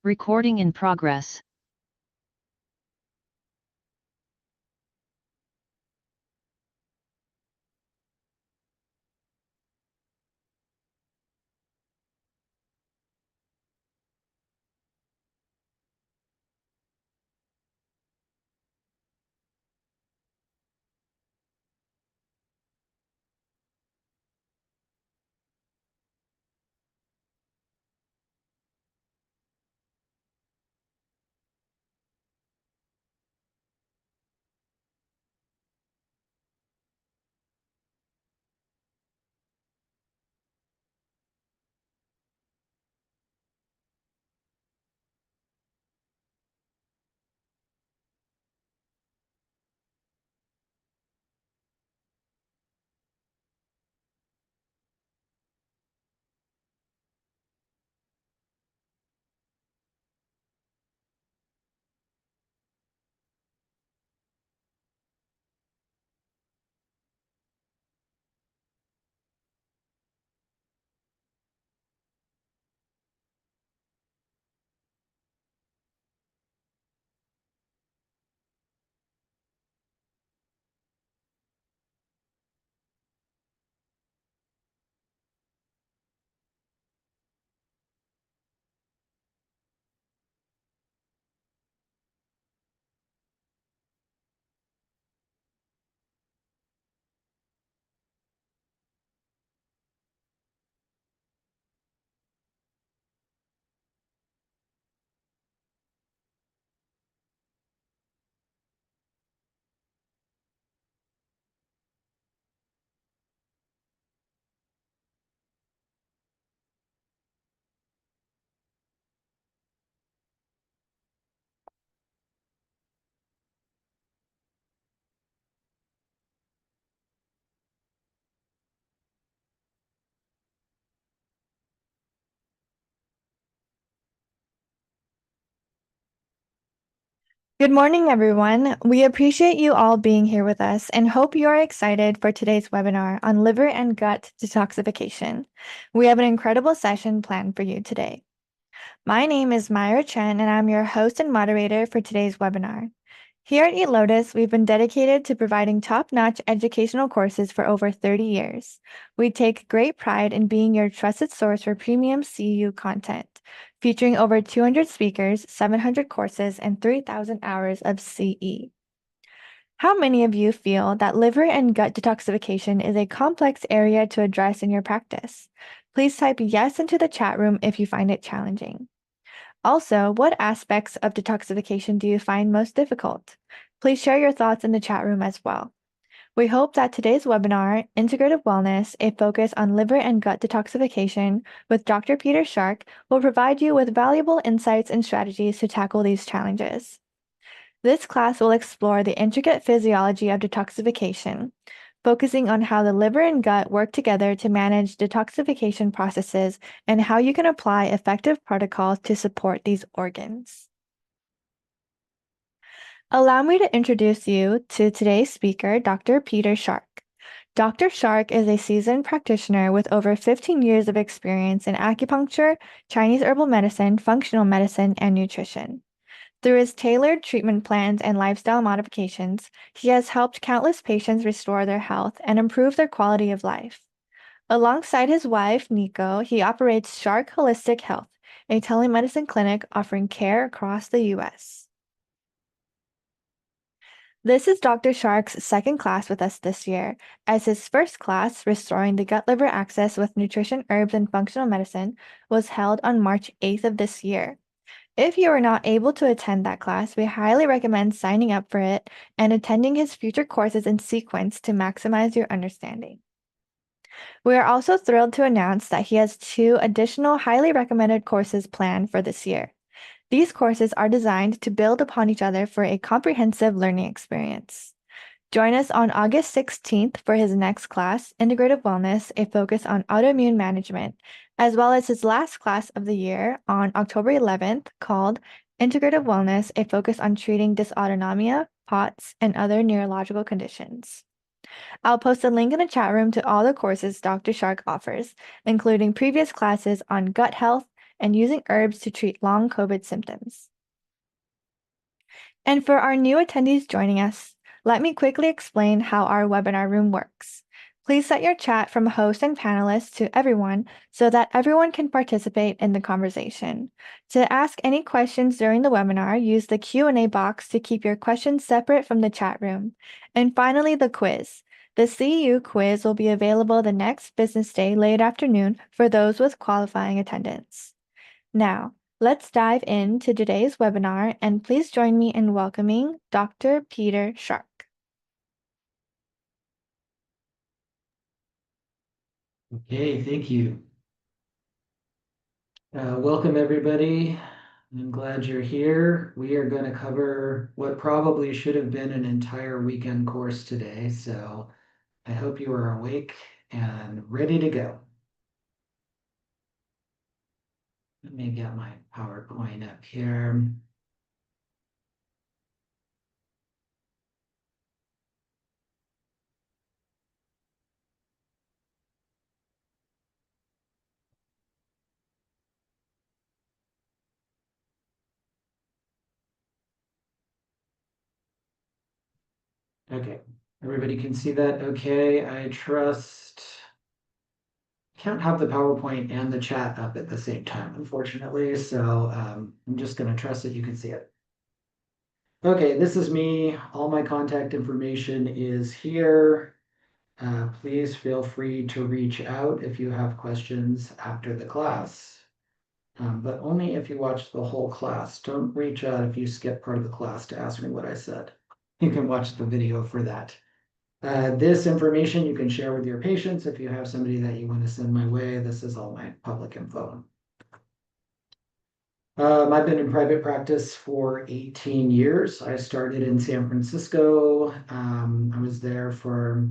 Recording in progress. Good morning, everyone. We appreciate you all being here with us and hope you are excited for today's webinar on liver and gut detoxification. We have an incredible session planned for you today. My name is Myra Chen, and I'm your host and moderator for today's webinar. Here at eLotus, we've been dedicated to providing top-notch educational courses for over 30 years. We take great pride in being your trusted source for premium CEU content, featuring over 200 speakers, 700 courses, and 3,000 hours of CE. How many of you feel that liver and gut detoxification is a complex area to address in your practice? Please type yes into the chat room if you find it challenging. Also, what aspects of detoxification do you find most difficult? Please share your thoughts in the chat room as well. We hope that today's webinar, Integrative Wellness, a focus on liver and gut detoxification with Dr. Peter Shark, will provide you with valuable insights and strategies to tackle these challenges. This class will explore the intricate physiology of detoxification, focusing on how the liver and gut work together to manage detoxification processes and how you can apply effective protocols to support these organs. Allow me to introduce you to today's speaker, Dr. Peter Shark. Dr. Shark is a seasoned practitioner with over 15 years of experience in acupuncture, Chinese herbal medicine, functional medicine, and nutrition. Through his tailored treatment plans and lifestyle modifications, he has helped countless patients restore their health and improve their quality of life. Alongside his wife, Nico, he operates Shark Holistic Health, a telemedicine clinic offering care across the U.S. This is Dr. Shark's second class with us this year, as his first class, Restoring the Gut-Liver Axis with Nutrition, Herbs, and Functional Medicine, was held on March 8th of this year. If you are not able to attend that class, we highly recommend signing up for it and attending his future courses in sequence to maximize your understanding. We are also thrilled to announce that he has 2 additional highly recommended courses planned for this year. These courses are designed to build upon each other for a comprehensive learning experience. Join us on August 16th for his next class, Integrative Wellness, a focus on autoimmune management, as well as his last class of the year on October 11th called Integrative Wellness, a focus on treating dysautonomia, POTS, and other neurological conditions. I'll post a link in the chat room to all the courses Dr. Shark offers, including previous classes on gut health, and using herbs to treat long COVID symptoms. And for our new attendees joining us, let me quickly explain how our webinar room works. Please set your chat from host and panelists to everyone so that everyone can participate in the conversation. To ask any questions during the webinar, use the Q&A box to keep your questions separate from the chat room. And finally, the quiz. The CEU quiz will be available the next business day late afternoon for those with qualifying attendance. Now, let's dive into today's webinar, and please join me in welcoming Dr. Peter Shark. Okay, thank you. Welcome, everybody. I'm glad you're here. We are going to cover what probably should have been an entire weekend course today, so I hope you are awake and ready to go. Let me get my PowerPoint up here. Okay, everybody can see that okay. I trust. Can't have the PowerPoint and the chat up at the same time, unfortunately, so I'm just going to trust that you can see it. Okay, this is me. All my contact information is here. Please feel free to reach out if you have questions after the class, but only if you watch the whole class. Don't reach out if you skip part of the class to ask me what I said. You can watch the video for that. This information you can share with your patients if you have somebody that you want to send my way. This is all my public info. I've been in private practice for 18 years. I started in San Francisco. I was there for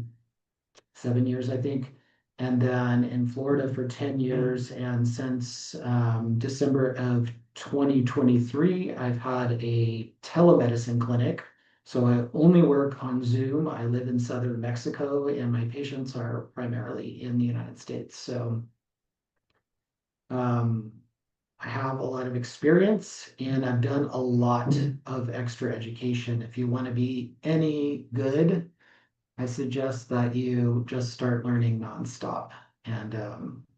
7 years, I think, and then in Florida for 10 years. And since December of 2023, I've had a telemedicine clinic. So I only work on Zoom. I live in southern Mexico, and my patients are primarily in the United States. So I have a lot of experience, and I've done a lot of extra education. If you want to be any good, I suggest that you just start learning nonstop. And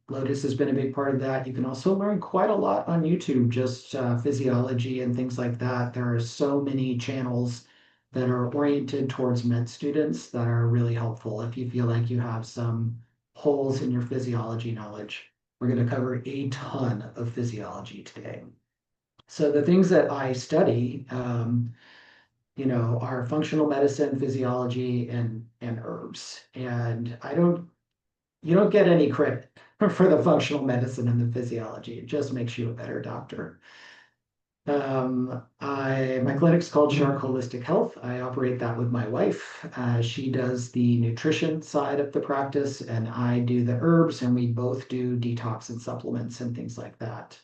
Lotus has been a big part of that. You can also learn quite a lot on YouTube, just physiology and things like that. There are so many channels that are oriented towards med students that are really helpful if you feel like you have some holes in your physiology knowledge. We're going to cover a ton of physiology today. So the things that I study, are functional medicine, physiology, and herbs. And you don't get any credit for the functional medicine and the physiology. It just makes you a better doctor. My clinic's called Shark Holistic Health. I operate that with my wife. She does the nutrition side of the practice, and I do the herbs, and we both do detox and supplements and things like that.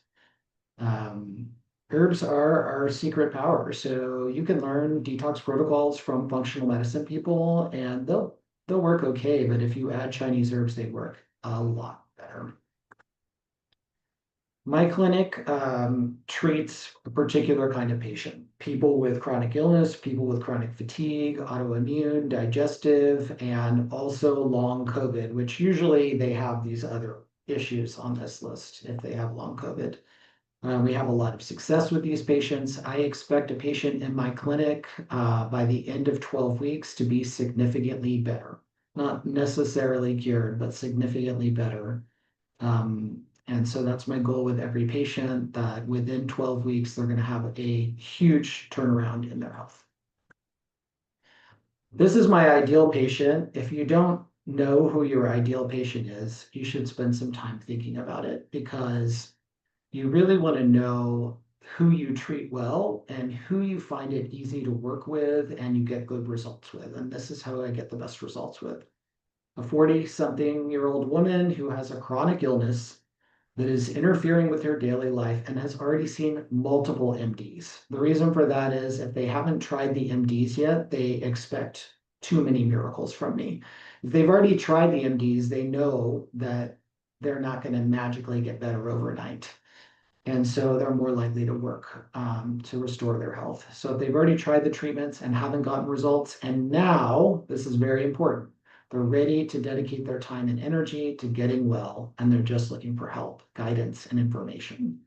Um, Herbs are our secret power. So you can learn detox protocols from functional medicine people, and they'll work okay, but if you add Chinese herbs, they work a lot better. My clinic treats a particular kind of patient, people with chronic illness, people with chronic fatigue, autoimmune, digestive, and also long COVID, which usually they have these other issues on this list if they have long COVID. We have a lot of success with these patients. I expect a patient in my clinic by the end of 12 weeks to be significantly better. Not necessarily cured, but significantly better. And so that's my goal with every patient, that within 12 weeks, they're going to have a huge turnaround in their health. This is my ideal patient. If you don't know who your ideal patient is, you should spend some time thinking about it, because you really want to know who you treat well and who you find it easy to work with and you get good results with. And this is how I get the best results with. A 40-something-year-old woman who has a chronic illness that is interfering with her daily life and has already seen multiple MDs. The reason for that is if they haven't tried the MDs yet, they expect too many miracles from me. If they've already tried the MDs, they know that they're not going to magically get better overnight. And so they're more likely to work to restore their health. So if they've already tried the treatments and haven't gotten results, and now this is very important, they're ready to dedicate their time and energy to getting well, and they're just looking for help, guidance, and information.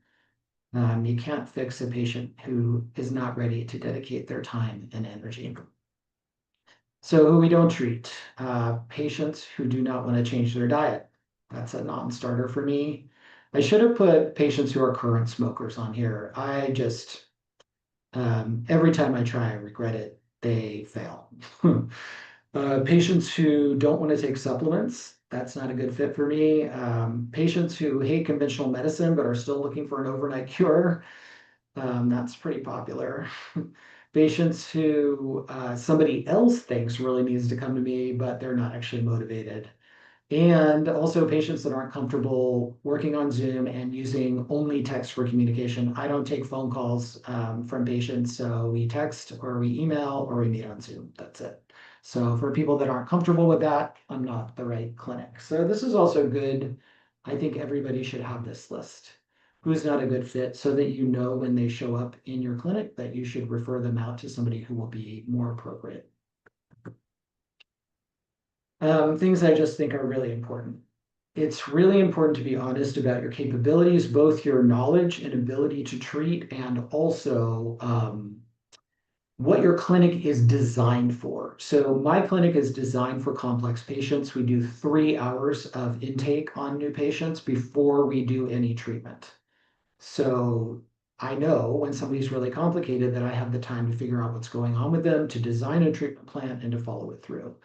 You can't fix a patient who is not ready to dedicate their time and energy. So who we don't treat, patients who do not want to change their diet. That's a non-starter for me. I should have put patients who are current smokers on here. Every time I try, I regret it. They fail. Patients who don't want to take supplements, that's not a good fit for me. Patients who hate conventional medicine but are still looking for an overnight cure, that's pretty popular. Patients who somebody else thinks really needs to come to me, but they're not actually motivated. And also patients that aren't comfortable working on Zoom and using only text for communication. I don't take phone calls from patients, so we text or we email or we meet on Zoom. That's it. So for people that aren't comfortable with that, I'm not the right clinic. So this is also good. I think everybody should have this list. Who's not a good fit so that you know when they show up in your clinic that you should refer them out to somebody who will be more appropriate. Things I just think are really important. It's really important to be honest about your capabilities, both your knowledge and ability to treat, and also what your clinic is designed for. So my clinic is designed for complex patients. We do 3 hours of intake on new patients before we do any treatment. So I know when somebody's really complicated that I have the time to figure out what's going on with them, to design a treatment plan, and to follow it through.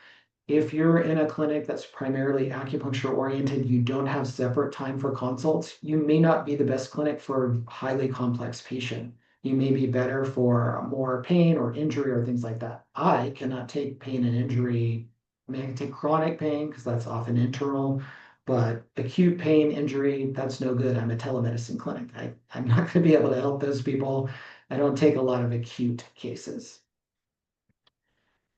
If you're in a clinic that's primarily acupuncture oriented, you don't have separate time for consults, you may not be the best clinic for a highly complex patient. You may be better for more pain or injury or things like that. I cannot take pain and injury. I mean, I can take chronic pain because that's often internal, but acute pain, injury, that's no good. I'm a telemedicine clinic. I'm not going to be able to help those people. I don't take a lot of acute cases.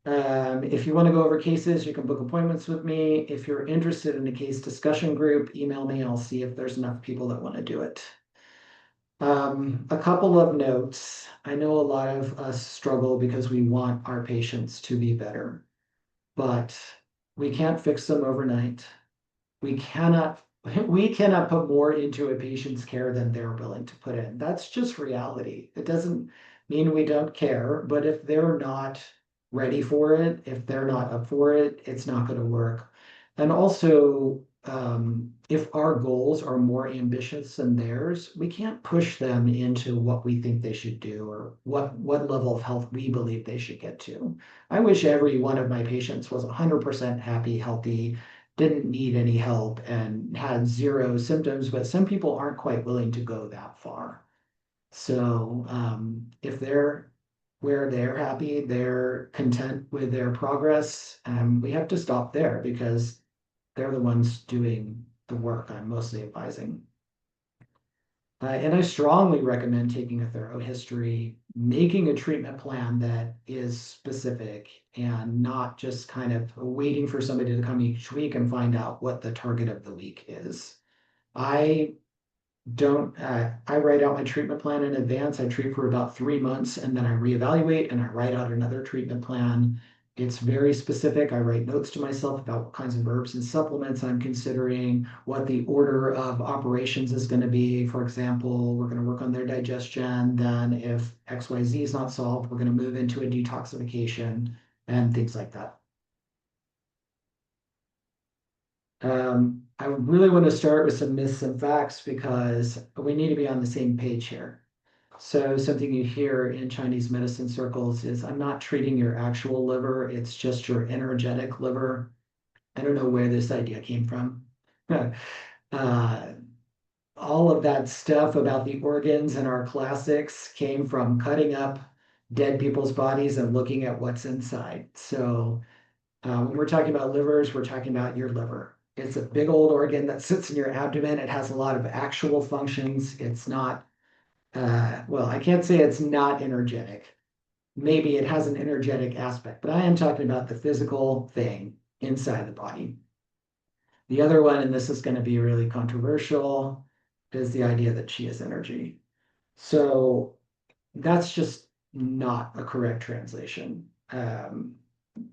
If you want to go over cases, you can book appointments with me. If you're interested in a case discussion group, email me. I'll see if there's enough people that want to do it. A couple of notes. I know a lot of us struggle because we want our patients to be better, but we can't fix them overnight. We cannot we cannot put more into a patient's care than they're willing to put in. That's just reality. It doesn't mean we don't care, but if they're not ready for it, if they're not up for it, it's not going to work. And also, if our goals are more ambitious than theirs, we can't push them into what we think they should do or what level of health we believe they should get to. I wish every one of my patients was 100% happy, healthy, didn't need any help and had zero symptoms, but some people aren't quite willing to go that far. So if they're where they're happy, they're content with their progress, we have to stop there because they're the ones doing the work I'm mostly advising. And I strongly recommend taking a thorough history, making a treatment plan that is specific and not just kind of waiting for somebody to come each week and find out what the target of the week is. I I write out my treatment plan in advance. I treat for about 3 months and then I reevaluate and I write out another treatment plan. It's very specific. I write notes to myself about what kinds of herbs and supplements I'm considering, what the order of operations is going to be. For example, we're going to work on their digestion. Then if XYZ is not solved, we're going to move into a detoxification and things like that. I really want to start with some myths and facts because we need to be on the same page here. So something you hear in Chinese medicine circles is, I'm not treating your actual liver, it's just your energetic liver. I don't know where this idea came from. uh, all of that stuff about the organs in our classics came from cutting up dead people's bodies and looking at what's inside. So when we're talking about livers, we're talking about your liver. It's a big old organ that sits in your abdomen. It has a lot of actual functions. It's not, well, I can't say it's not energetic. Maybe it has an energetic aspect, but I am talking about the physical thing inside the body. The other one, and this is going to be really controversial, is the idea that chi is energy. So that's just not a correct translation.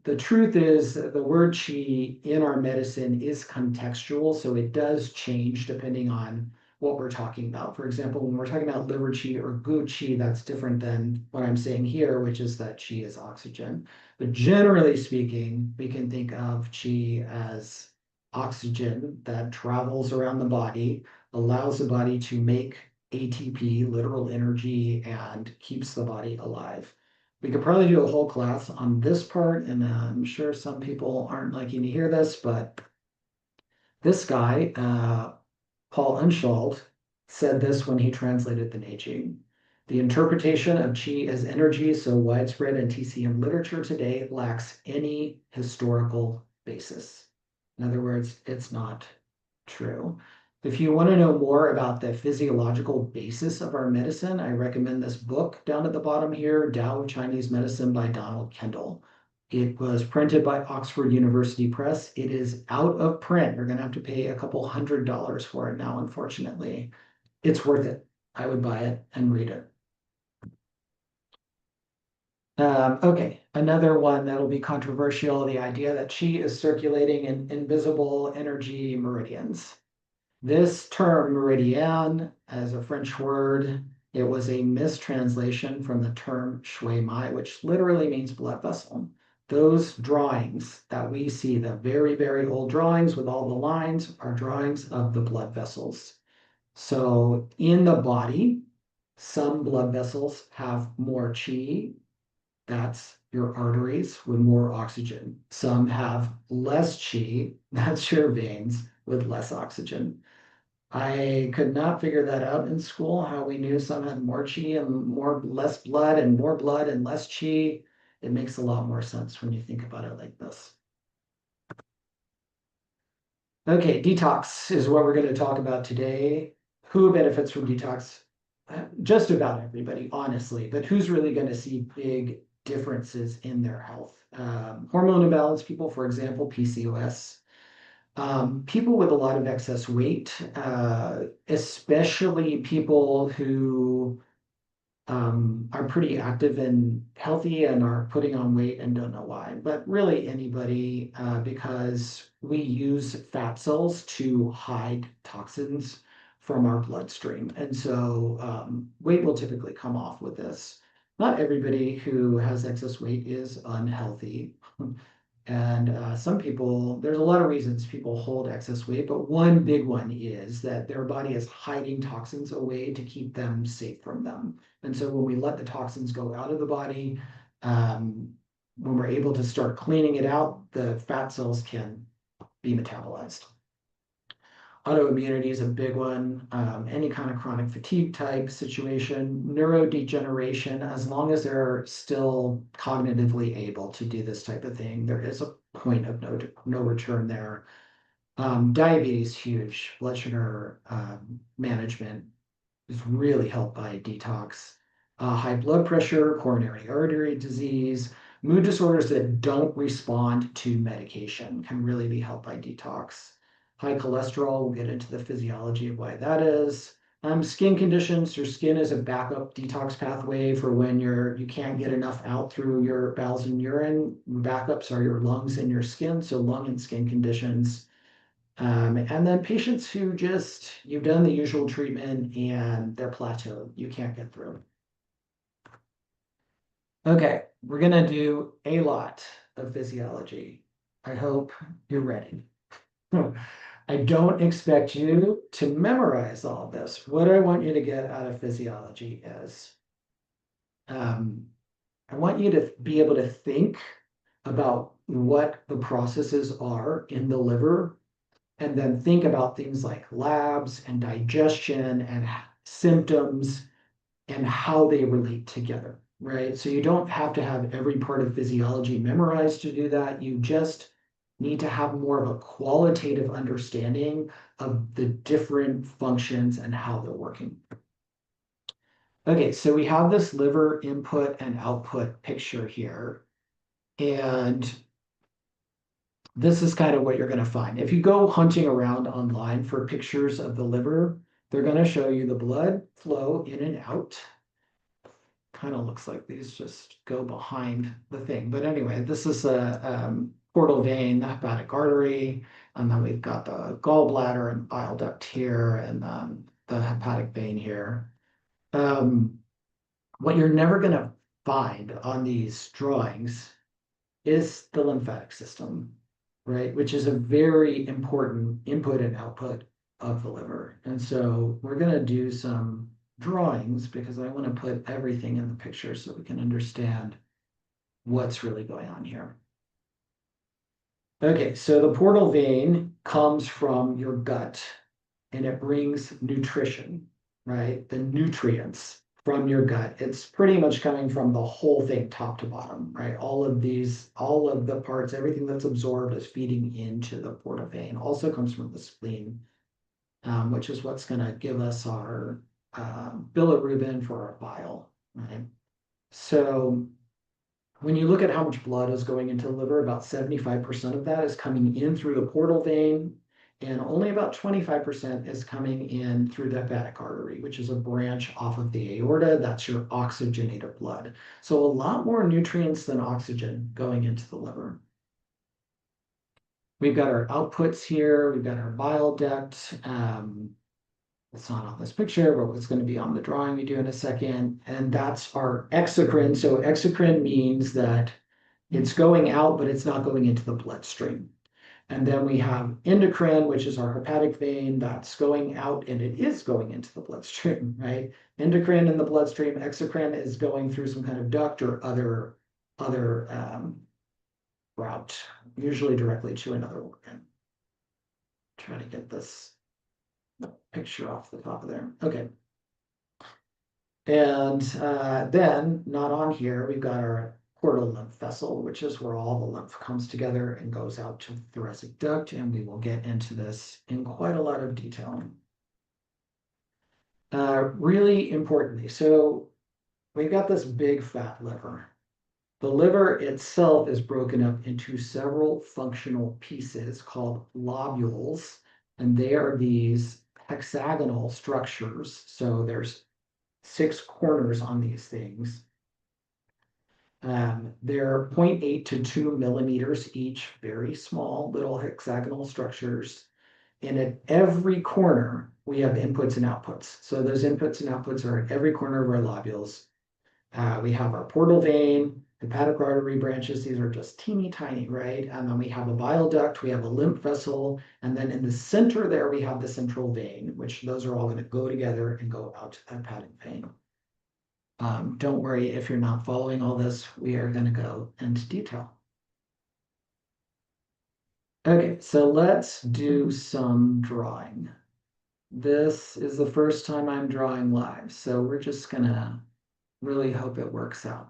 The truth is the word chi in our medicine is contextual, so it does change depending on what we're talking about. For example, when we're talking about liver chi or gu chi, that's different than what I'm saying here, which is that chi is oxygen. But generally speaking, we can think of chi as oxygen that travels around the body, allows the body to make ATP, literal energy, and keeps the body alive. We could probably do a whole class on this part, and I'm sure some people aren't liking to hear this, but this guy, Paul Unschuld, said this when he translated the Neijing. The interpretation of qi as energy so widespread in TCM literature today lacks any historical basis. In other words, it's not true. If you want to know more about the physiological basis of our medicine, I recommend this book down at the bottom here, Tao of Chinese Medicine by Donald Kendall. It was printed by Oxford University Press. It is out of print. You're going to have to pay a couple $100 for it now, unfortunately. It's worth it. I would buy it and read it. Okay, another one that'll be controversial, the idea that qi is circulating in invisible energy meridians. This term, meridian, as a French word, it was a mistranslation from the term shui mai, which literally means blood vessel. Those drawings that we see, the very, very old drawings with all the lines, are drawings of the blood vessels. So in the body, some blood vessels have more qi. That's your arteries with more oxygen. Some have less qi. That's your veins with less oxygen. I could not figure that out in school, how we knew some had more chi and less blood and more blood and less chi. It makes a lot more sense when you think about it like this. Okay, detox is what we're going to talk about today. Who benefits from detox? Just about everybody, honestly, but who's really going to see big differences in their health? Hormone imbalance people, for example, PCOS. People with a lot of excess weight, especially people who are pretty active and healthy and are putting on weight and don't know why, but really anybody, because we use fat cells to hide toxins from our bloodstream. And so weight will typically come off with this. Not everybody who has excess weight is unhealthy. And some people, there's a lot of reasons people hold excess weight, but one big one is that their body is hiding toxins away to keep them safe from them. And so when we let the toxins go out of the body, when we're able to start cleaning it out, the fat cells can be metabolized. Autoimmunity is a big one, any kind of chronic fatigue type situation, neurodegeneration, as long as they're still cognitively able to do this type of thing, there is a point of no return there. Diabetes, huge. Blood sugar management is really helped by detox. High blood pressure, coronary artery disease, mood disorders that don't respond to medication can really be helped by detox. High cholesterol, we'll get into the physiology of why that is. Skin conditions, your skin is a backup detox pathway for when you can't get enough out through your bowels and urine. Backups are your lungs and your skin, so lung and skin conditions. And then patients who you've done the usual treatment and they're plateaued, you can't get through. Okay, we're gonna do a lot of physiology. I hope you're ready. I don't expect you to memorize all of this. What I want you to get out of physiology is I want you to be able to think about what the processes are in the liver, and then think about things like labs and digestion and symptoms and how they relate together, right? So you don't have to have every part of physiology memorized to do that. You just need to have more of a qualitative understanding of the different functions and how they're working. Okay, so we have this liver input and output picture here. And this is kind of what you're going to find. If you go hunting around online for pictures of the liver, They're going to show you the blood flow in and out. Kind of looks like these just go behind the thing. But anyway, this is a portal vein, the hepatic artery, and then we've got the gallbladder and bile duct here, and the hepatic vein here. What you're never going to find on these drawings is the lymphatic system, right? Which is a very important input and output of the liver. And so we're going to do some drawings because I want to put everything in the picture so we can understand what's really going on here. Okay, so the portal vein comes from your gut and it brings nutrition, right? The nutrients from your gut. It's pretty much coming from the whole thing, top to bottom, right? All of the parts, everything that's absorbed is feeding into the portal vein. Also comes from the spleen, which is what's going to give us our bilirubin for our bile, right? So when you look at how much blood is going into the liver, about 75% of that is coming in through the portal vein, and only about 25% is coming in through the hepatic artery, which is a branch off of the aorta. That's your oxygenated blood. So a lot more nutrients than oxygen going into the liver. We've got our outputs here. We've got our bile duct. It's not on this picture, but it's going to be on the drawing we do in a second. And that's our exocrine. So exocrine means that it's going out, but it's not going into the bloodstream. And then we have endocrine, which is our hepatic vein that's going out and it is going into the bloodstream, right? Endocrine in the bloodstream, exocrine is going through some kind of duct or other route, usually directly to another organ. Try to get this picture off the top of there. Okay. And then, not on here, we've got our portal lymph vessel, which is where all the lymph comes together and goes out to the thoracic duct, and we will get into this in quite a lot of detail. Really importantly, so we've got this big fat liver. The liver itself is broken up into several functional pieces called lobules, and they are these hexagonal structures. So there's 6 corners on these things. They're 0.8 to 2 millimeters each, very small little hexagonal structures. And at every corner, we have inputs and outputs. So those inputs and outputs are at every corner of our lobules. We have our portal vein, hepatic artery branches. These are just teeny tiny, right? And then we have a bile duct, we have a lymph vessel, and then in the center there, we have the central vein, which those are all going to go together and go out to the hepatic vein. Don't worry if you're not following all this, we are going to go into detail. Okay, so let's do some drawing. This is the first time I'm drawing live, so we're just going to really hope it works out.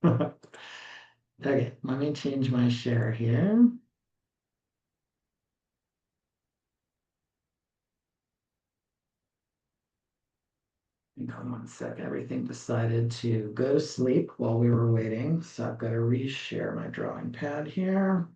Okay, let me change my share here. Hold on one sec. Everything decided to go to sleep while we were waiting, so I've got to reshare my drawing pad here.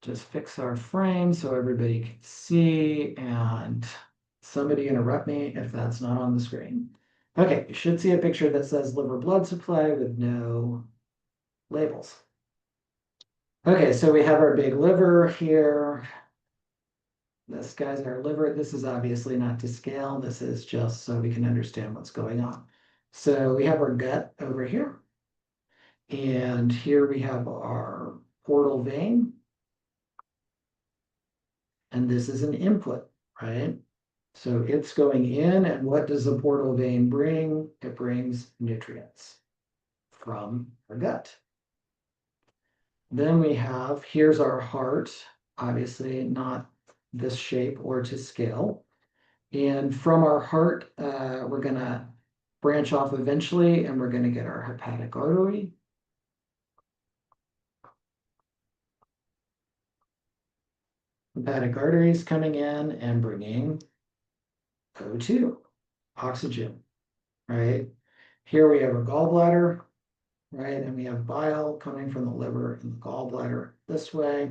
Just fix our frame so everybody can see, and somebody interrupt me if that's not on the screen. Okay, you should see a picture that says liver blood supply with no labels. Okay, so we have our big liver here. This guy's our liver. This is obviously not to scale. This is just so we can understand what's going on. So we have our gut over here. And here we have our portal vein. And this is an input, right? So it's going in, and what does the portal vein bring? It brings nutrients from our gut. Then we have, here's our heart, obviously not this shape or to scale. And from our heart, we're going to branch off eventually, and we're going to get our hepatic artery. hepatic arteries coming in and bringing O2, oxygen, right? Here we have a gallbladder, right? And we have bile coming from the liver and the gallbladder this way,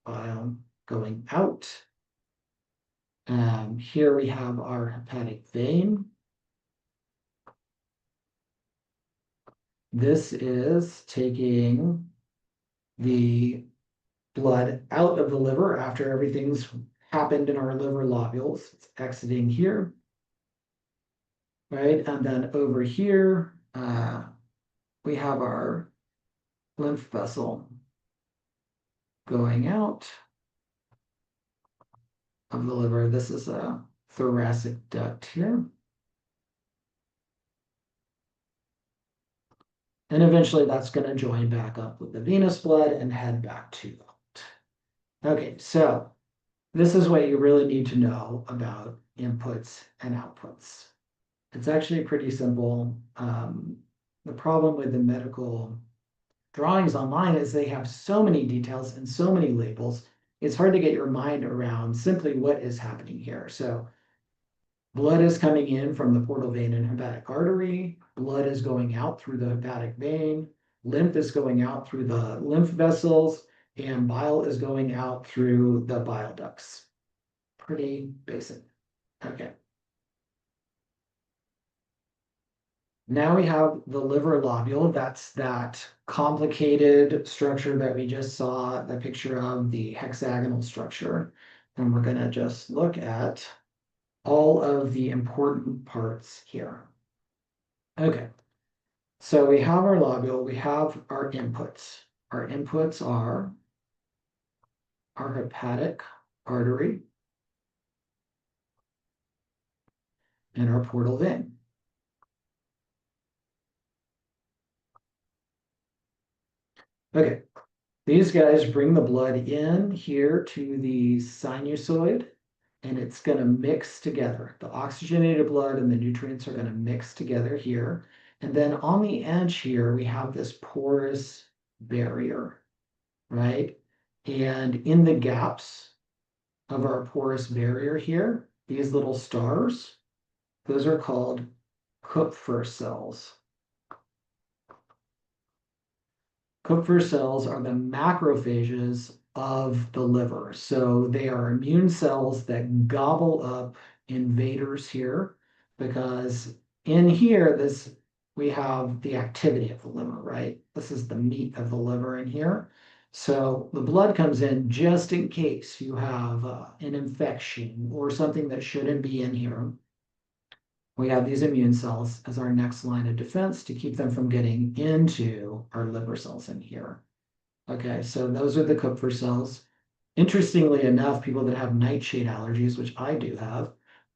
bile going out. Here we have our hepatic vein. This is taking the blood out of the liver after everything's happened in our liver lobules. It's exiting here, right? And then over here, we have our lymph vessel going out of the liver. This is a thoracic duct here. And eventually that's going to join back up with the venous blood and head back to that. Okay, so this is what you really need to know about inputs and outputs. It's actually pretty simple. The problem with the medical drawings online is they have so many details and so many labels. It's hard to get your mind around simply what is happening here. So blood is coming in from the portal vein and hepatic artery. Blood is going out through the hepatic vein. Lymph is going out through the lymph vessels, and bile is going out through the bile ducts. Pretty basic. Okay. Now we have the liver lobule. That's that complicated structure that we just saw the picture of, the hexagonal structure. And we're going to just look at all of the important parts here. Okay, so we have our lobule, we have our inputs. Our inputs are our hepatic artery and our portal vein. Okay, these guys bring the blood in here to the sinusoid, and it's going to mix together. The oxygenated blood and the nutrients are going to mix together here. And then on the edge here, we have this porous barrier, right? And in the gaps of our porous barrier here, these little stars, those are called Kupffer cells. Kupffer cells are the macrophages of the liver. So they are immune cells that gobble up invaders here, because in here, we have the activity of the liver, right? This is the meat of the liver in here. So the blood comes in just in case you have an infection or something that shouldn't be in here. We have these immune cells as our next line of defense to keep them from getting into our liver cells in here. Okay, so those are the Kupffer cells. Interestingly enough, people that have nightshade allergies, which I do have,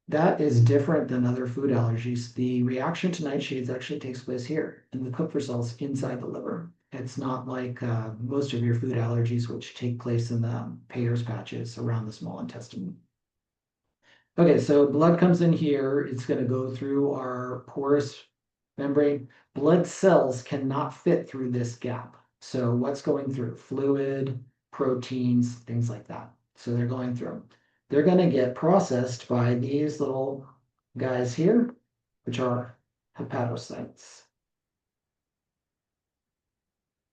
that is different than other food allergies. The reaction to nightshades actually takes place here in the Kupffer cells inside the liver. It's not like most of your food allergies, which take place in the Peyer's patches around the small intestine. Okay, so blood comes in here. It's going to go through our porous membrane. Blood cells cannot fit through this gap. So what's going through? Fluid, proteins, things like that. So they're going through. They're going to get processed by these little guys here, which are hepatocytes.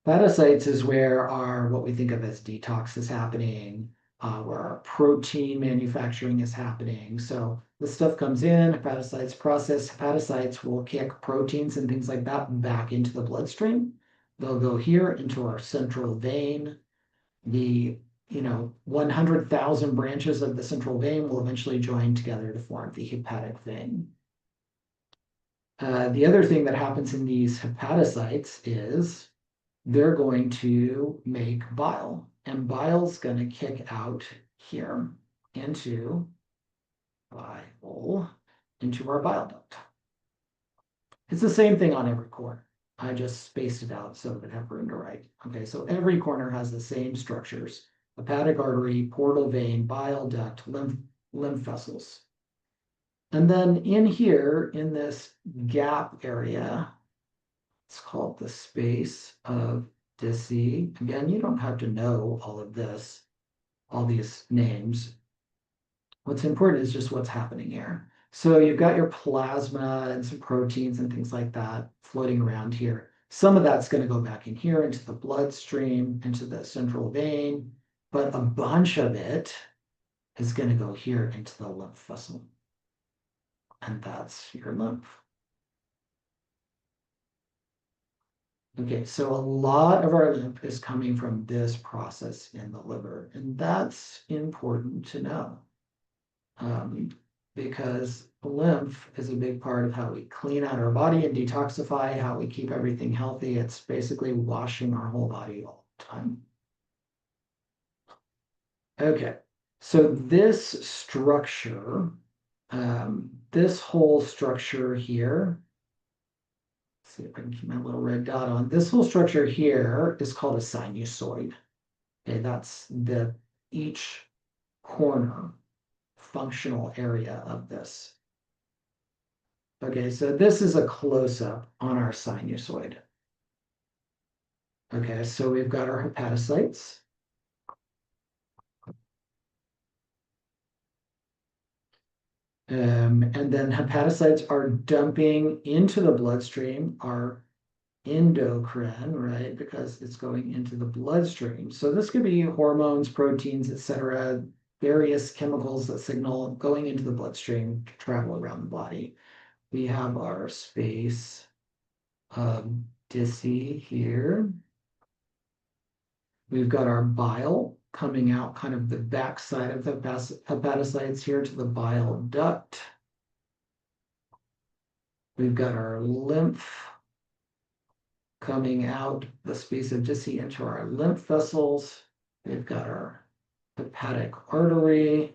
Hepatocytes is where what we think of as detox is happening, where our protein manufacturing is happening. So this stuff comes in, hepatocytes process. Hepatocytes will kick proteins and things like that back into the bloodstream. They'll go here into our central vein. The 100,000 branches of the central vein will eventually join together to form the hepatic vein. The other thing that happens in these hepatocytes is they're going to make bile, and bile's going to kick out here into our bile duct. It's the same thing on every corner. I just spaced it out so that I have room to write. Okay, so every corner has the same structures: hepatic artery, portal vein, bile duct, lymph vessels. And then in here, in this gap area, it's called the space of Dissy. Again, you don't have to know all of this. all these names. What's important is just what's happening here. So you've got your plasma and some proteins and things like that floating around here. Some of that's going to go back in here into the bloodstream, into the central vein, but a bunch of it is going to go here into the lymph vessel. And that's your lymph. Okay, so a lot of our lymph is coming from this process in the liver, and that's important to know. Because lymph is a big part of how we clean out our body and detoxify, how we keep everything healthy. It's basically washing our whole body all the time. Okay, so this structure, this whole structure here, let's see if I can keep my little red dot on. This whole structure here is called a sinusoid. Okay, that's each corner functional area of this. Okay, so this is a close-up on our sinusoid. Okay, so we've got our hepatocytes. And then hepatocytes are dumping into the bloodstream our endocrine, right? Because it's going into the bloodstream. So this could be hormones, proteins, etc., various chemicals that signal going into the bloodstream to travel around the body. We have our space of Dissy here. We've got our bile coming out kind of the backside of the hepatocytes here to the bile duct. We've got our lymph coming out the space of Dissy into our lymph vessels. We've got our hepatic artery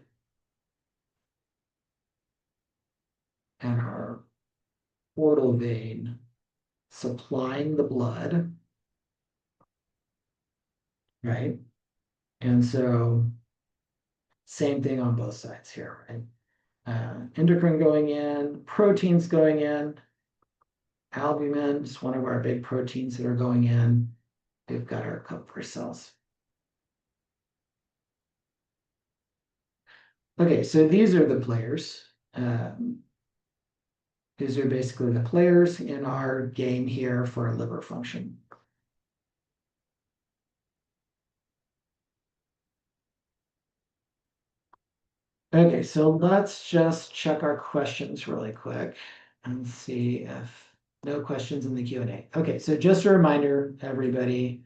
and our portal vein supplying the blood, right? And so same thing on both sides here, right? Endocrine going in, proteins going in, albumin is one of our big proteins that are going in. We've got our Kupffer cells. Okay, so these are the players. These are basically the players in our game here for liver function. Okay, so let's just check our questions really quick and see if no questions in the Q&A. Okay, so just a reminder, everybody,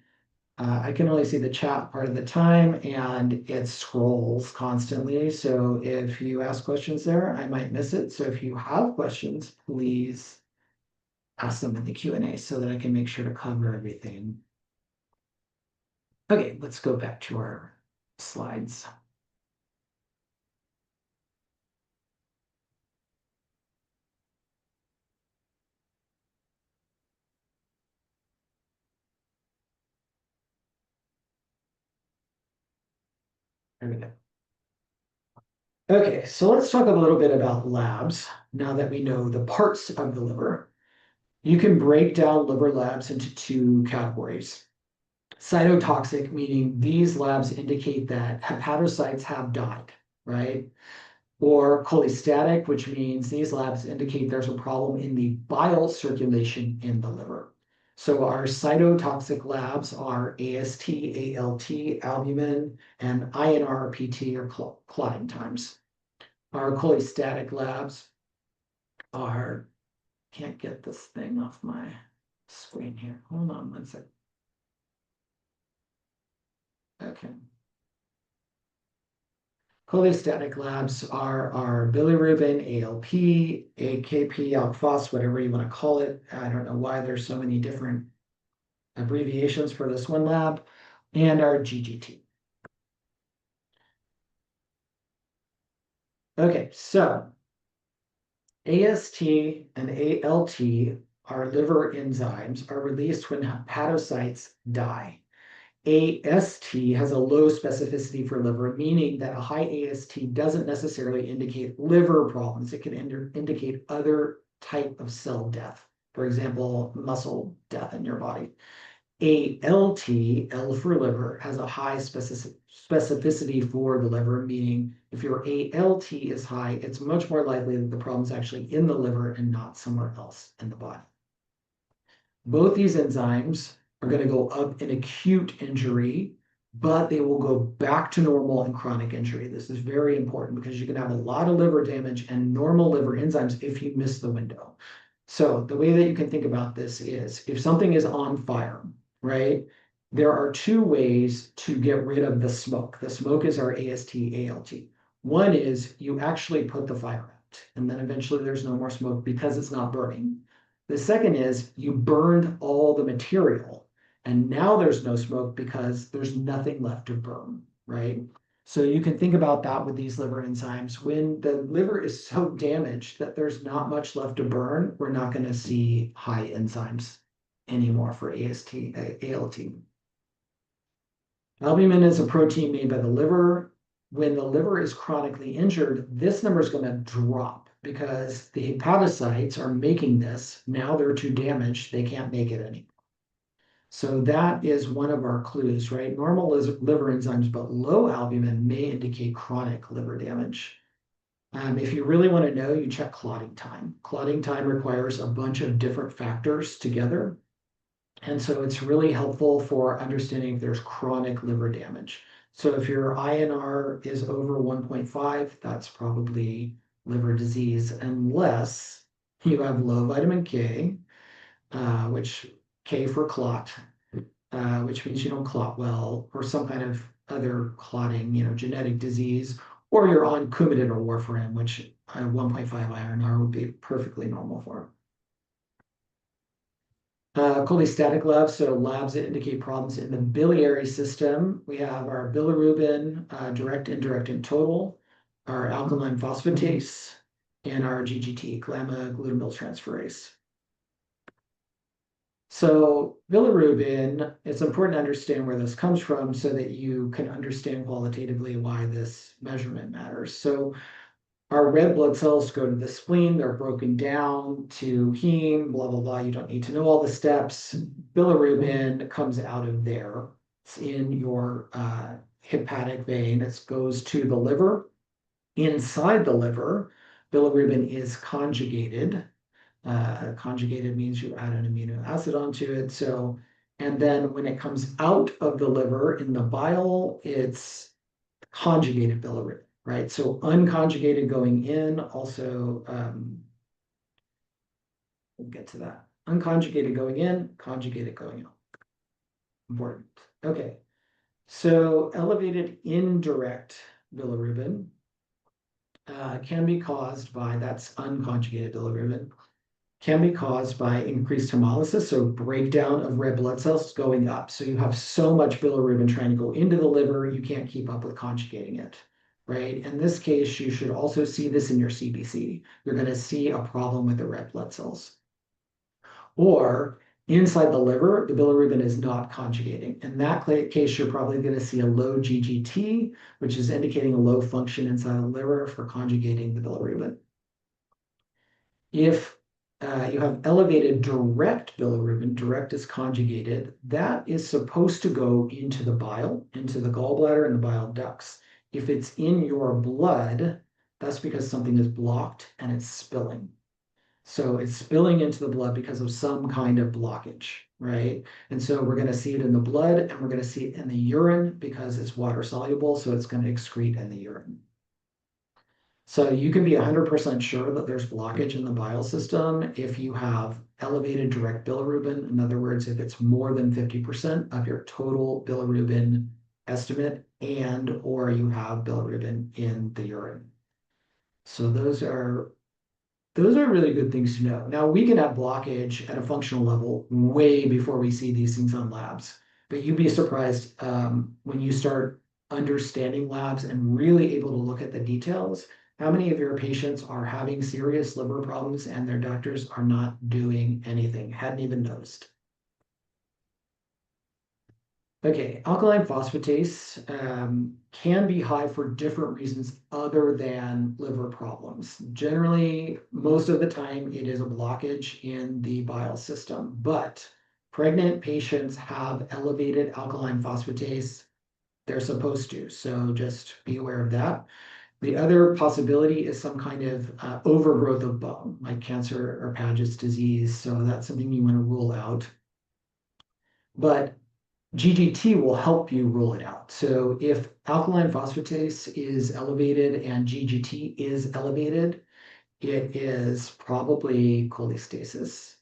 I can only see the chat part of the time and it scrolls constantly. So if you ask questions there, I might miss it. So if you have questions, please ask them in the Q&A so that I can make sure to cover everything. Okay, let's go back to our slides. There we go. Okay, so let's talk a little bit about labs now that we know the parts of the liver. You can break down liver labs into two categories. Cytotoxic, meaning these labs indicate that hepatocytes have died, right? Or cholestatic, which means these labs indicate there's a problem in the bile circulation in the liver. So our cytotoxic labs are AST, ALT, albumin, and INR-PT or clotting times. Our cholestatic labs are, can't get this thing off my screen here. Hold on one second. Okay. Cholestatic labs are our bilirubin, ALP, AKP, alk-phos, whatever you want to call it. I don't know why there's so many different abbreviations for this one lab, and our GGT. Okay, so AST and ALT, our liver enzymes, are released when hepatocytes die. AST has a low specificity for liver, meaning that a high AST doesn't necessarily indicate liver problems. It can indicate other type of cell death, for example, muscle death in your body. ALT, L for liver, has a high specificity for the liver, meaning if your ALT is high, it's much more likely that the problem is actually in the liver and not somewhere else in the body. Both these enzymes are going to go up in acute injury, but they will go back to normal in chronic injury. This is very important because you can have a lot of liver damage and normal liver enzymes if you miss the window. So the way that you can think about this is if something is on fire, right? There are two ways to get rid of the smoke. The smoke is our AST, ALT. One is you actually put the fire out, and then eventually there's no more smoke because it's not burning. The second is you burned all the material, and now there's no smoke because there's nothing left to burn, right? So you can think about that with these liver enzymes. When the liver is so damaged that there's not much left to burn, we're not going to see high enzymes anymore for AST, ALT. Albumin is a protein made by the liver. When the liver is chronically injured, this number is going to drop because the hepatocytes are making this. Now they're too damaged, they can't make it anymore. So that is one of our clues, right? Normal liver enzymes, but low albumin may indicate chronic liver damage. If you really want to know, you check clotting time. Clotting time requires a bunch of different factors together. And so it's really helpful for understanding if there's chronic liver damage. So if your INR is over 1.5, that's probably liver disease, unless you have low vitamin K, which K for clot, which means you don't clot well, or some kind of other clotting, genetic disease, or you're on Coumadin or warfarin, which 1.5 INR would be perfectly normal for. Cholestatic labs, so labs that indicate problems in the biliary system. We have our bilirubin, direct, indirect, and total, our alkaline phosphatase, and our GGT, gamma glutamyl transferase. So bilirubin, it's important to understand where this comes from so that you can understand qualitatively why this measurement matters. So our red blood cells go to the spleen, they're broken down to heme, blah, blah, blah. You don't need to know all the steps. Bilirubin comes out of there. It's in your hepatic vein. It goes to the liver. Inside the liver, bilirubin is conjugated. Conjugated means you add an amino acid onto it. So, and then when it comes out of the liver in the bile, it's conjugated bilirubin. Right, so unconjugated going in, also, we'll get to that. Unconjugated going in, conjugated going out. Important. Okay, so elevated indirect bilirubin can be caused by, that's unconjugated bilirubin, can be caused by increased hemolysis, so breakdown of red blood cells going up. So you have so much bilirubin trying to go into the liver, you can't keep up with conjugating it. Right? In this case, you should also see this in your CBC. You're going to see a problem with the red blood cells. Or inside the liver, the bilirubin is not conjugating. In that case, you're probably going to see a low GGT, which is indicating a low function inside the liver for conjugating the bilirubin. If you have elevated direct bilirubin, direct is conjugated, that is supposed to go into the bile, into the gallbladder and the bile ducts. If it's in your blood, that's because something is blocked and it's spilling. So it's spilling into the blood because of some kind of blockage, right? And so we're going to see it in the blood and we're going to see it in the urine because it's water soluble, so it's going to excrete in the urine. So you can be 100% sure that there's blockage in the bile system if you have elevated direct bilirubin. In other words, if it's more than 50% of your total bilirubin estimate and or you have bilirubin in the urine. So those are really good things to know. Now we can have blockage at a functional level way before we see these things on labs, but you'd be surprised when you start understanding labs and really able to look at the details, how many of your patients are having serious liver problems and their doctors are not doing anything, hadn't even noticed. Okay, alkaline phosphatase can be high for different reasons other than liver problems. Generally, most of the time, it is a blockage in the bile system, but pregnant patients have elevated alkaline phosphatase. They're supposed to, so just be aware of that. The other possibility is some kind of overgrowth of bone, like cancer or Paget's disease. So that's something you want to rule out. But GGT will help you rule it out. So if alkaline phosphatase is elevated and GGT is elevated, it is probably cholestasis.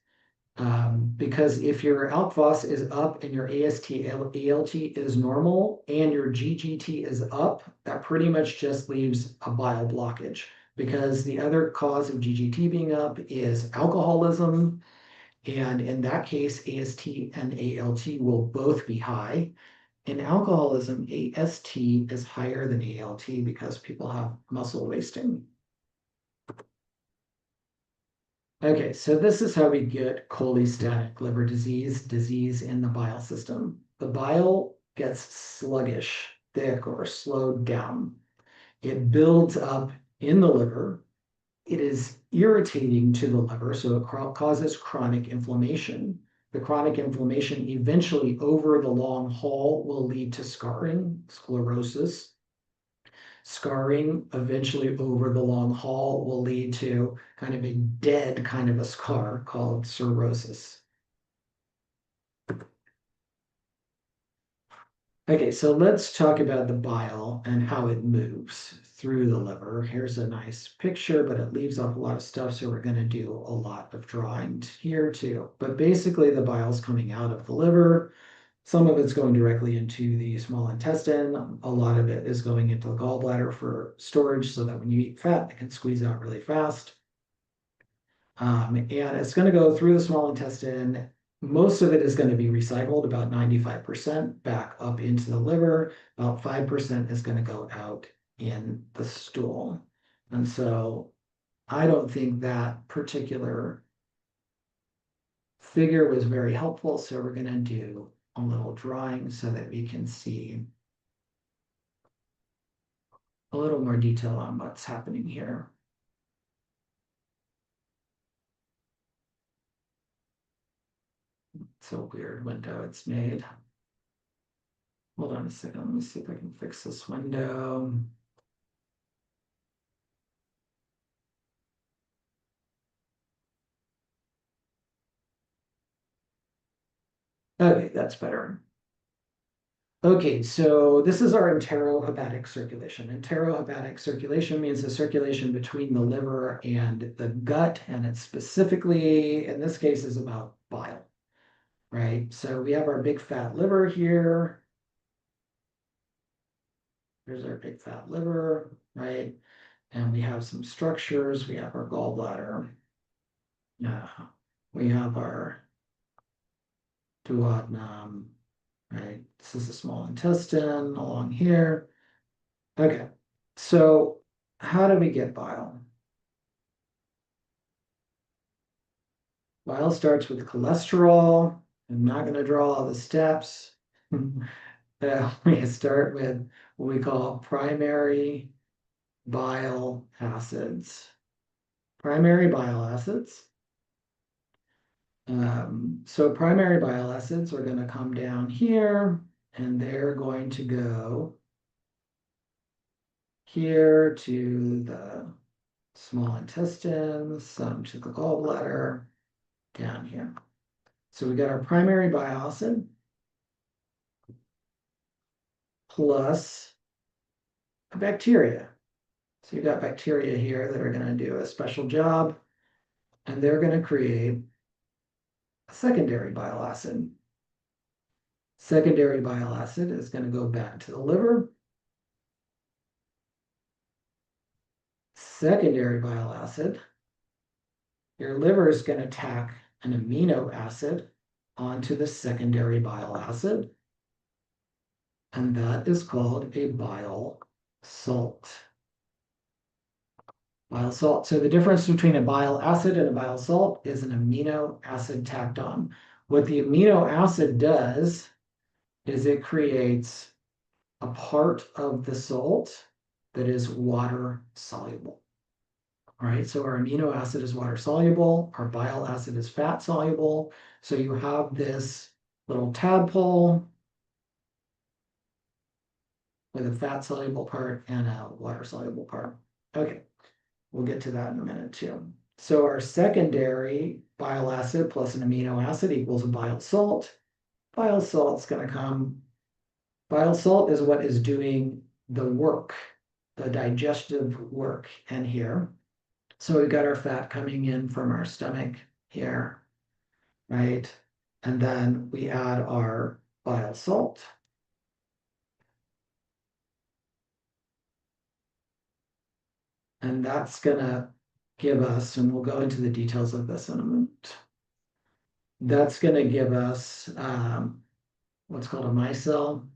Because if your ALK phos is up and your AST ALT is normal and your GGT is up, that pretty much just leaves a bile blockage. Because the other cause of GGT being up is alcoholism. And in that case, AST and ALT will both be high. In alcoholism, AST is higher than ALT because people have muscle wasting. Okay, so this is how we get cholestatic liver disease in the bile system. The bile gets sluggish, thick, or slowed down. It builds up in the liver. It is irritating to the liver, so it causes chronic inflammation. The chronic inflammation eventually, over the long haul, will lead to scarring, sclerosis. Scarring eventually over the long haul will lead to kind of a dead kind of a scar called cirrhosis. Okay, so let's talk about the bile and how it moves through the liver. Here's a nice picture, but it leaves off a lot of stuff, so we're going to do a lot of drawing here too. But basically, the bile's coming out of the liver. Some of it's going directly into the small intestine. A lot of it is going into the gallbladder for storage so that when you eat fat, it can squeeze out really fast. And it's going to go through the small intestine. Most of it is going to be recycled, about 95% back up into the liver. About 5% is going to go out in the stool. And so I don't think that particular figure was very helpful. So we're going to do a little drawing so that we can see a little more detail on what's happening here. It's a weird window it's made. Hold on a second, let me see if I can fix this window. Okay, that's better. Okay, so this is our enterohepatic circulation. Enterohepatic circulation means the circulation between the liver and the gut, and it's specifically, in this case, is about bile, right? So we have our big fat liver here. Here's our big fat liver, right? And we have some structures. We have our gallbladder. We have our duodenum, right? This is the small intestine along here. Okay, so how do we get bile? Bile starts with cholesterol. I'm not going to draw all the steps. We start with what we call primary bile acids. Primary bile acids. So primary bile acids are going to come down here, and they're going to go here to the small intestine, some to the gallbladder, down here. So we got our primary bile acid plus a bacteria. So you got bacteria here that are going to do a special job, and they're going to create a secondary bile acid. Secondary bile acid is going to go back to the liver. Secondary bile acid, your liver is going to tack an amino acid onto the secondary bile acid, and that is called a bile salt. Bile salt. So the difference between a bile acid and a bile salt is an amino acid tacked on. What the amino acid does is it creates a part of the salt that is water soluble. All right, so our amino acid is water soluble, our bile acid is fat soluble. So you have this little tadpole with a fat soluble part and a water soluble part. Okay, we'll get to that in a minute too. So our secondary bile acid plus an amino acid equals a bile salt. Bile salt's going to come. Bile salt is what is doing the work, the digestive work in here. So we've got our fat coming in from our stomach here, right? And then we add our bile salt. And that's going to give us, and we'll go into the details of this in a minute. That's going to give us what's called a micelle,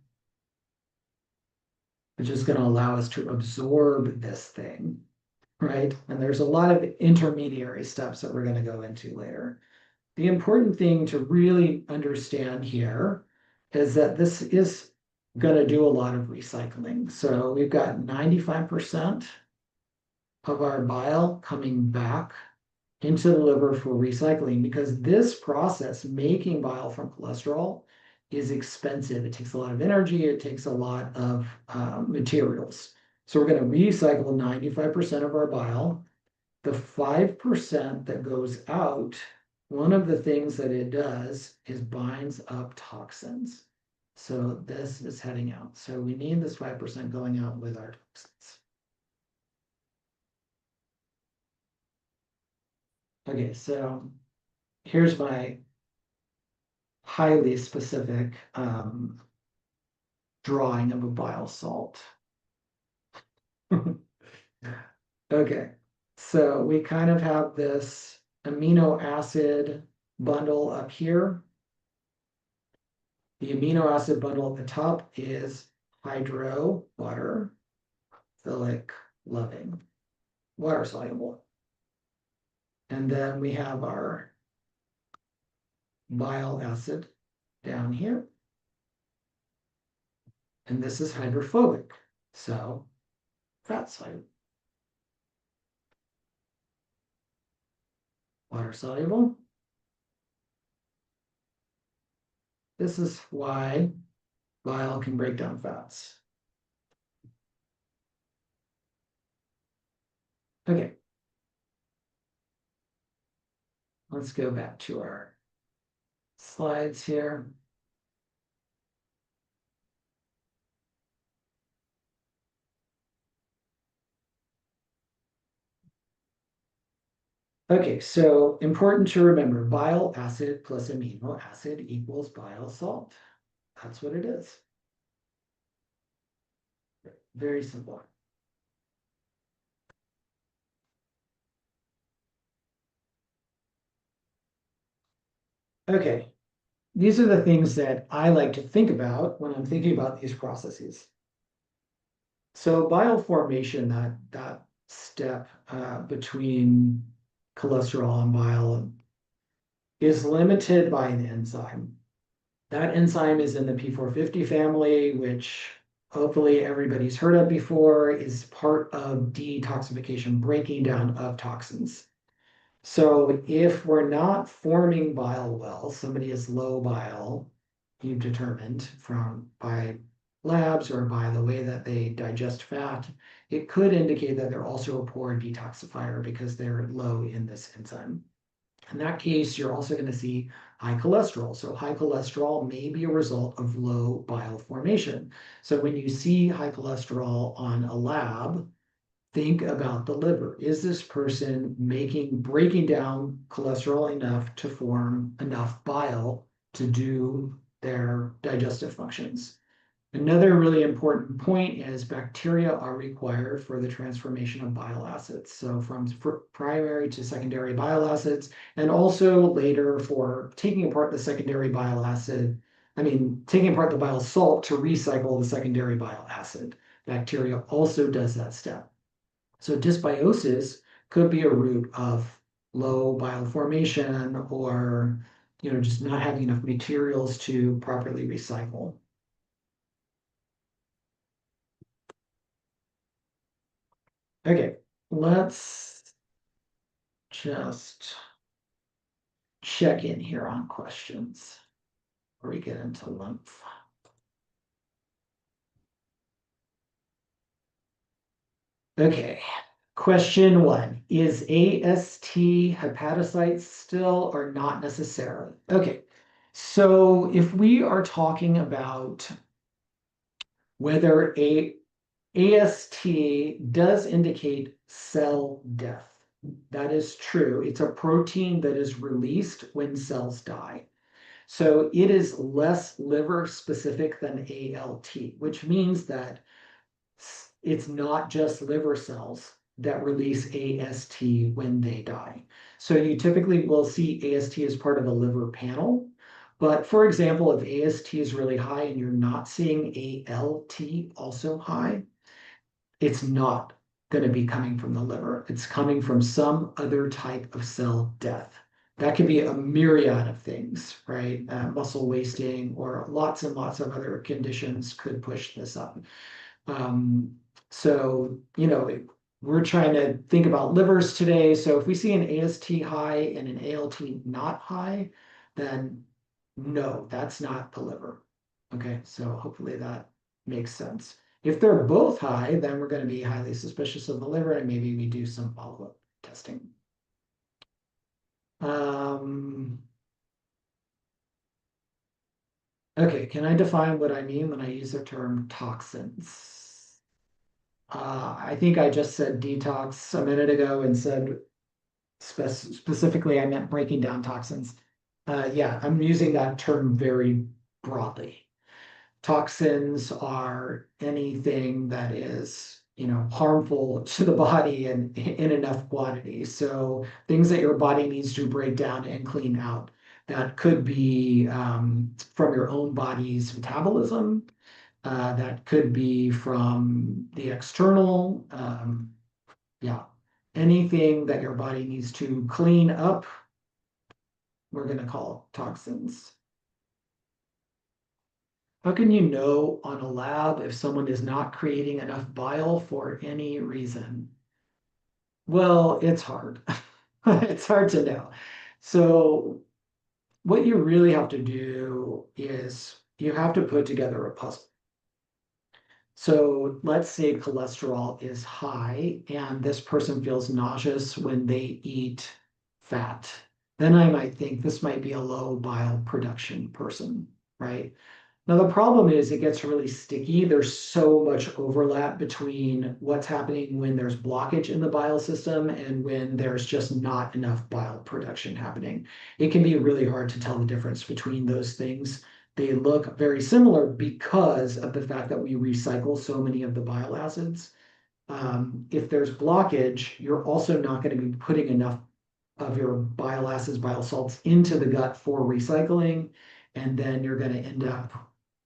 which is going to allow us to absorb this thing, right? And there's a lot of intermediary steps that we're going to go into later. The important thing to really understand here is that this is going to do a lot of recycling. So we've got 95% of our bile coming back into the liver for recycling because this process, making bile from cholesterol, is expensive. It takes a lot of energy. It takes a lot of materials. So we're going to recycle 95% of our bile. The 5% that goes out, one of the things that it does is binds up toxins. So this is heading out. So we need this 5% going out with our toxins. Okay, so here's my highly specific drawing of a bile salt. Okay, so we kind of have this amino acid bundle up here. The amino acid bundle at the top is hydro, water, phthalic, loving, water soluble. And then we have our bile acid down here. And this is hydrophobic, so fat soluble. Water soluble. This is why bile can break down fats. Okay. Let's go back to our slides here. Okay, so important to remember, bile acid plus amino acid equals bile salt. That's what it is. Very simple. Okay, these are the things that I like to think about when I'm thinking about these processes. So bile formation, that step between cholesterol and bile is limited by an enzyme. That enzyme is in the P450 family, which hopefully everybody's heard of before, is part of detoxification, breaking down of toxins. So if we're not forming bile well, somebody is low bile, you've determined by labs or by the way that they digest fat, it could indicate that they're also a poor detoxifier because they're low in this enzyme. In that case, you're also going to see high cholesterol. So high cholesterol may be a result of low bile formation. So when you see high cholesterol on a lab, think about the liver. Is this person breaking down cholesterol enough to form enough bile to do their digestive functions? Another really important point is bacteria are required for the transformation of bile acids. So from primary to secondary bile acids, and also later for taking apart the secondary bile acid, taking apart the bile salt to recycle the secondary bile acid. Bacteria also does that step. So dysbiosis could be a root of low bile formation or just not having enough materials to properly recycle. Okay, let's just check in here on questions before we get into lymph. Okay, question 1. Is AST hepatocytes still or not necessarily? Okay, so if we are talking about whether AST does indicate cell death, that is true. It's a protein that is released when cells die. So it is less liver specific than ALT, which means that it's not just liver cells that release AST when they die. So you typically will see AST as part of a liver panel. But for example, if AST is really high and you're not seeing ALT also high, it's not going to be coming from the liver. It's coming from some other type of cell death. That could be a myriad of things, right? Muscle wasting or lots and lots of other conditions could push this up. So, we're trying to think about livers today. So if we see an AST high and an ALT not high, then no, that's not the liver. Okay, so hopefully that makes sense. If they're both high, then we're going to be highly suspicious of the liver and maybe we do some follow-up testing. Okay, can I define what I mean when I use the term toxins? I think I just said detox a minute ago and said specifically I meant breaking down toxins. Yeah, I'm using that term very broadly. Toxins are anything that is, harmful to the body and in enough quantity. So things that your body needs to break down and clean out. That could be from your own body's metabolism. That could be from the external. Yeah, anything that your body needs to clean up, we're going to call toxins. How can you know on a lab if someone is not creating enough bile for any reason? Well, it's hard. It's hard to know. So what you really have to do is you have to put together a puzzle. So let's say cholesterol is high and this person feels nauseous when they eat fat. Then I might think this might be a low bile production person, right? Now, the problem is it gets really sticky. There's so much overlap between what's happening when there's blockage in the bile system and when there's just not enough bile production happening. It can be really hard to tell the difference between those things. They look very similar because of the fact that we recycle so many of the bile acids. If there's blockage, you're also not going to be putting enough of your bile acids, bile salts into the gut for recycling. And then you're going to end up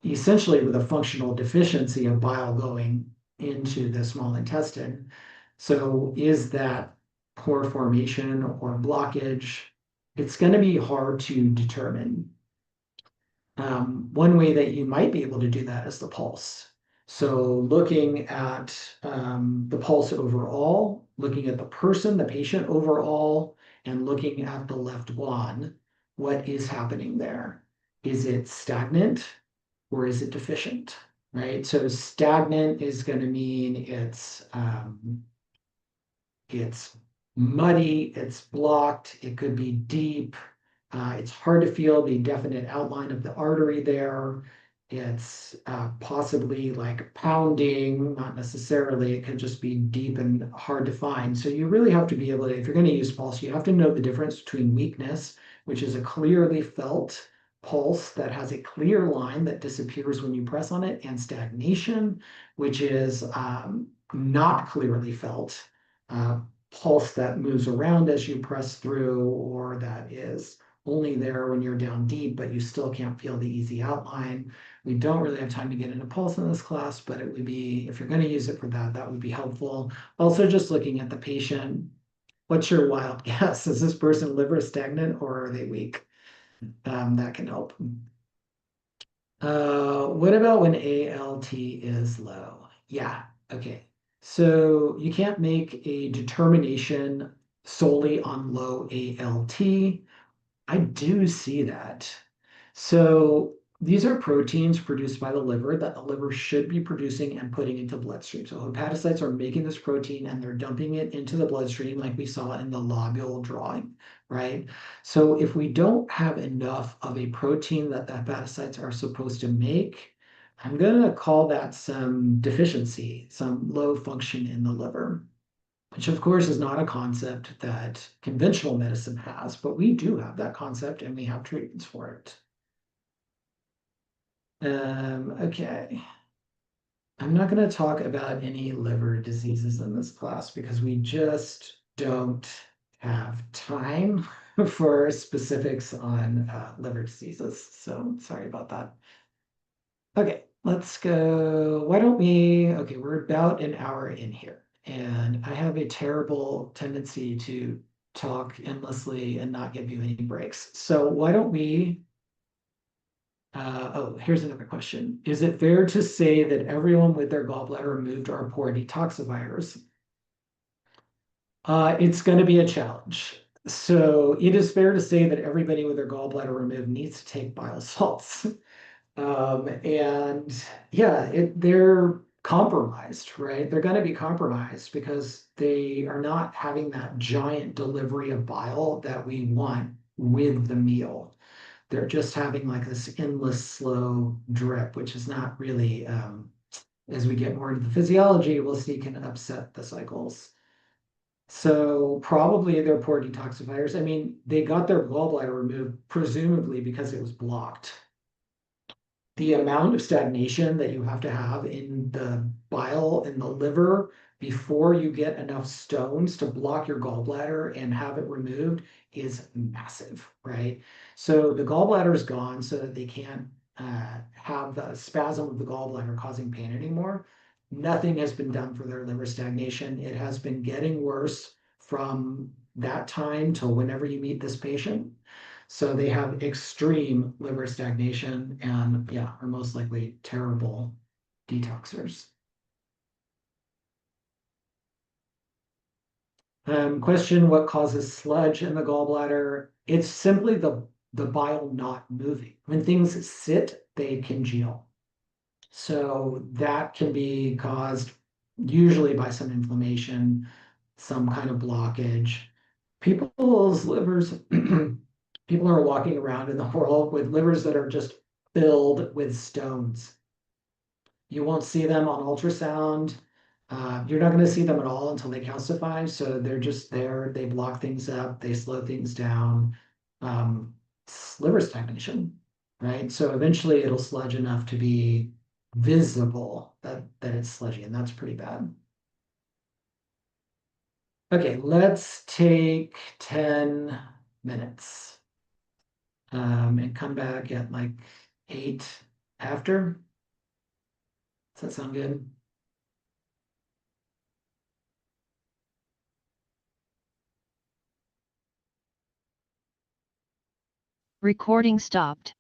essentially with a functional deficiency of bile going into the small intestine. So is that pore formation or blockage? It's going to be hard to determine. One way that you might be able to do that is the pulse. So looking at the pulse overall, looking at the person, the patient overall, and looking at the left guan, what is happening there? Is it stagnant or is it deficient? Right? So stagnant is going to mean it's muddy, it's blocked, it could be deep. It's hard to feel the definite outline of the artery there. It's possibly like pounding, not necessarily. It can just be deep and hard to find. So you really have to be able to, if you're going to use pulse, you have to know the difference between weakness, which is a clearly felt pulse that has a clear line that disappears when you press on it, and stagnation, which is not clearly felt. Pulse that moves around as you press through, or that is only there when you're down deep, but you still can't feel the easy outline. We don't really have time to get into pulse in this class, but it would be, if you're going to use it for that, that would be helpful. Also, just looking at the patient, what's your wild guess? Is this person liver stagnant or are they weak? That can help. What about when ALT is low? Yeah, okay. So you can't make a determination solely on low ALT. I do see that. So these are proteins produced by the liver that the liver should be producing and putting into bloodstream. So hepatocytes are making this protein and they're dumping it into the bloodstream like we saw in the lobule drawing, right? So if we don't have enough of a protein that the hepatocytes are supposed to make, I'm going to call that some deficiency, some low function in the liver, which of course is not a concept that conventional medicine has, but we do have that concept and we have treatments for it. Okay. I'm not going to talk about any liver diseases in this class because we just don't have time for specifics on liver diseases. So sorry about that. Okay, let's go. Why don't we? Okay, we're about an hour in here, and I have a terrible tendency to talk endlessly and not give you any breaks. So why don't we? Oh, here's another question. Is it fair to say that everyone with their gallbladder removed are poor detoxifiers? It's going to be a challenge. So it is fair to say that everybody with their gallbladder removed needs to take bile salts. And yeah, they're compromised, right? They're going to be compromised because they are not having that giant delivery of bile that we want with the meal. They're just having like this endless slow drip, which is not really, as we get more into the physiology, we'll see can upset the cycles. So probably they're poor detoxifiers. I mean, they got their gallbladder removed, presumably because it was blocked. The amount of stagnation that you have to have in the bile in the liver before you get enough stones to block your gallbladder and have it removed is massive, right? So the gallbladder is gone so that they can't have the spasm of the gallbladder causing pain anymore. Nothing has been done for their liver stagnation. It has been getting worse from that time till whenever you meet this patient. So they have extreme liver stagnation and yeah, are most likely terrible detoxers. Question, what causes sludge in the gallbladder? It's simply the bile not moving. When things sit, they congeal. So that can be caused usually by some inflammation, some kind of blockage. People's livers, people are walking around in the world with livers that are just filled with stones. You won't see them on ultrasound. You're not going to see them at all until they calcify. So they're just there. They block things up. They slow things down. Um, liver stagnation, right? So eventually it'll sludge enough to be visible that it's sludgy, and that's pretty bad. Okay, let's take 10 minutes and come back at like 8 after. Does that sound good? Recording stopped.